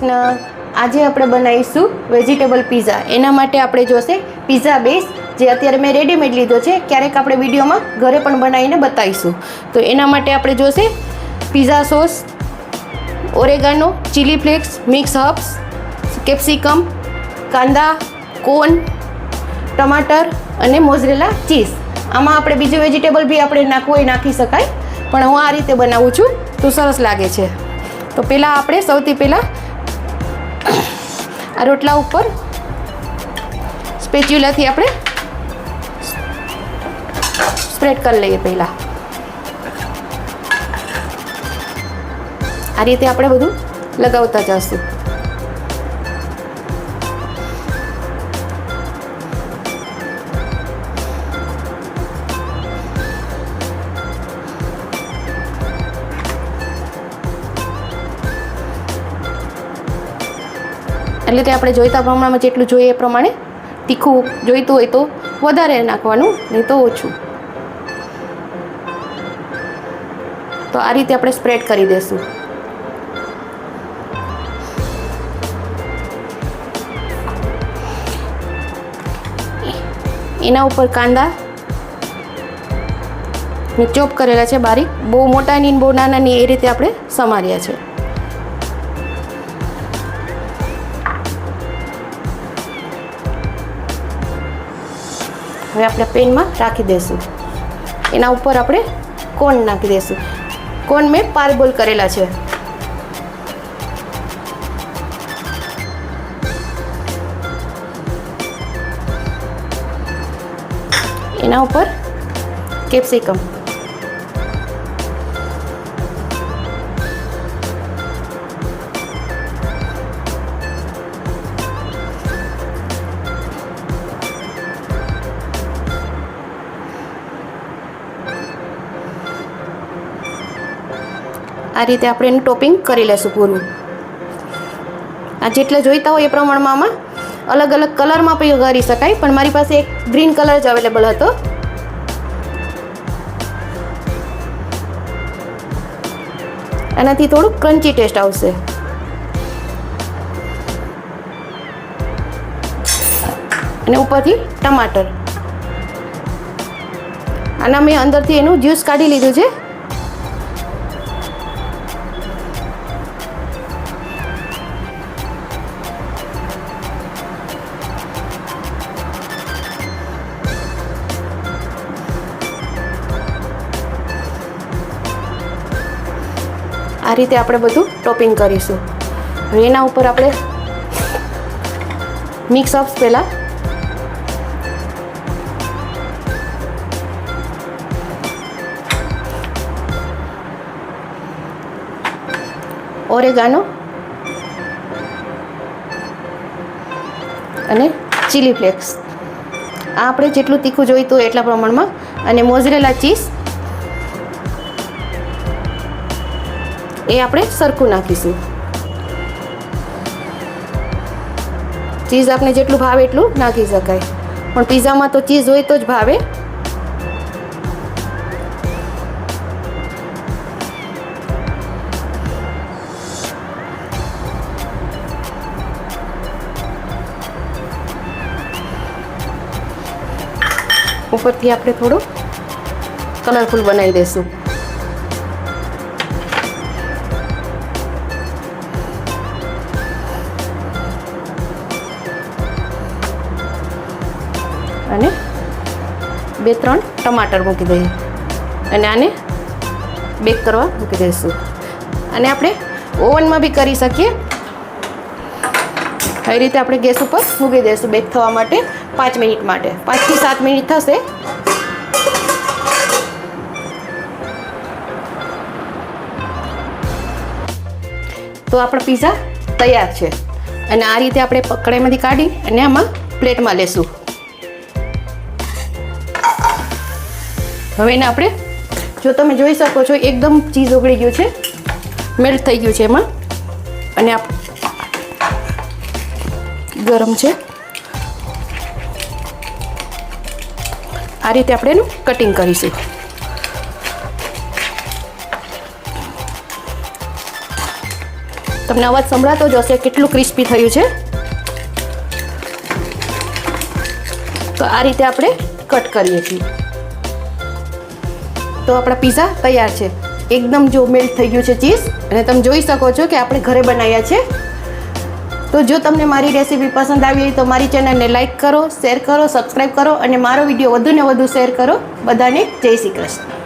કૃષ્ણ. આજે આપણે બનાવીશું વેજીટેબલ પીઝા. એના માટે આપણે જોશે પીઝા બેઝ, જે અત્યારે મેં રેડીમેડ લીધો છે. ક્યારેક આપણે વિડીયોમાં ઘરે પણ બનાવીને બતાવીશું. તો એના માટે આપણે જોશે pizza sauce, oregano, chilli flakes, mix herbs, capsicum, કાંદા, કોર્ન, ટમાટર અને મોઝરેલા ચીઝ. આમાં આપણે બીજું વેજીટેબલ બી આપણે નાખવું હોય નાખી શકાય, પણ હું આ રીતે બનાવું છું તો સરસ લાગે છે. તો પહેલાં આપણે સૌથી પહેલાં આ રોટલા ઉપર સ્પેચ્યુલાથી આપણે સ્પ્રેડ કરી લઈએ. પહેલાં આ રીતે આપણે બધું લગાવતા જઈશું. એટલે કે આપણે જોઈતા પ્રમાણમાં જેટલું જોઈએ એ પ્રમાણે તીખું જોઈતું હોય તો વધારે નાખવાનું, નહીં તો ઓછું. તો આ રીતે આપણે સ્પ્રેડ કરી દઈશું. એના ઉપર કાંદા મેં ચોપ કરેલા છે બારીક, બહુ મોટા નહીં બહુ નાના નહીં, એ રીતે આપણે સમાર્યા છે. હવે આપણે પેનમાં રાખી દઈશું. એના ઉપર આપણે કોર્ન નાખી દઈશું. કોર્ન મેં પારબોલ કરેલા છે. એના ઉપર કેપ્સિકમ, આ રીતે આપણે એનું ટોપિંગ કરી લેશું પૂરું. આ જેટલા જોઈતા હોય એ પ્રમાણમાં આમાં અલગ અલગ કલરમાં પણ કરી શકાય, પણ મારી પાસે એક ગ્રીન કલર જ અવેલેબલ હતો. આનાથી થોડુંક ક્રન્ચી ટેસ્ટ આવશે. અને ઉપરથી ટમાટર, આના મેં અંદરથી એનું જ્યુસ કાઢી લીધું છે. આ રીતે આપણે બધું ટોપિંગ કરીશું. હવે એના ઉપર આપણે મિક્સ અપ્સ પહેલાં ઓરેગાનો અને ચીલી ફ્લેક્સ, આ આપણે જેટલું તીખું જોઈતું હોય એટલા પ્રમાણમાં, અને મોઝરેલા ચીઝ એ આપણે સરખું નાખીશું. ચીઝ આપણે જેટલું ભાવે એટલું નાખી શકાય, પણ પીઝામાં તો ચીઝ હોય તો જ ભાવે. ઉપરથી આપણે થોડું કલરફુલ બનાવી દઈશું. અને 2-3 ટમાટર મૂકી દઈએ અને આને બેક કરવા મૂકી દઈશું. અને આપણે ઓવનમાં બી કરી શકીએ. એ રીતે આપણે ગેસ ઉપર મૂકી દઈશું બેક થવા માટે 5 મિનિટ માટે. 5 થી 7 મિનિટ થશે. તો આપણો પીઝા તૈયાર છે. અને આ રીતે આપણે કઢાઈમાંથી કાઢી અને આમાં પ્લેટમાં લેશું. હવે એને આપણે, જો તમે જોઈ શકો છો, એકદમ ચીઝ ઓગળી ગયું છે, મેલ્ટ થઈ ગયું છે એમાં. અને ગરમ છે. આ રીતે આપણે એનું કટિંગ કરીશું. તમને અવાજ સંભળાતો જ હશે કેટલું ક્રિસ્પી થયું છે. તો આ રીતે આપણે કટ કરીએ છીએ. તો આપણા પીઝા તૈયાર છે. એકદમ જો મેલ્ટ થઈ ગયું છે ચીઝ, અને તમે જોઈ શકો છો કે આપણે ઘરે બનાવ્યા છે. તો જો તમને મારી રેસીપી પસંદ આવી હોય તો મારી ચેનલને લાઈક કરો, શેર કરો, સબસ્ક્રાઈબ કરો અને મારો વિડીયો વધુ ને વધુ શેર કરો. બધાને જય શ્રી કૃષ્ણ.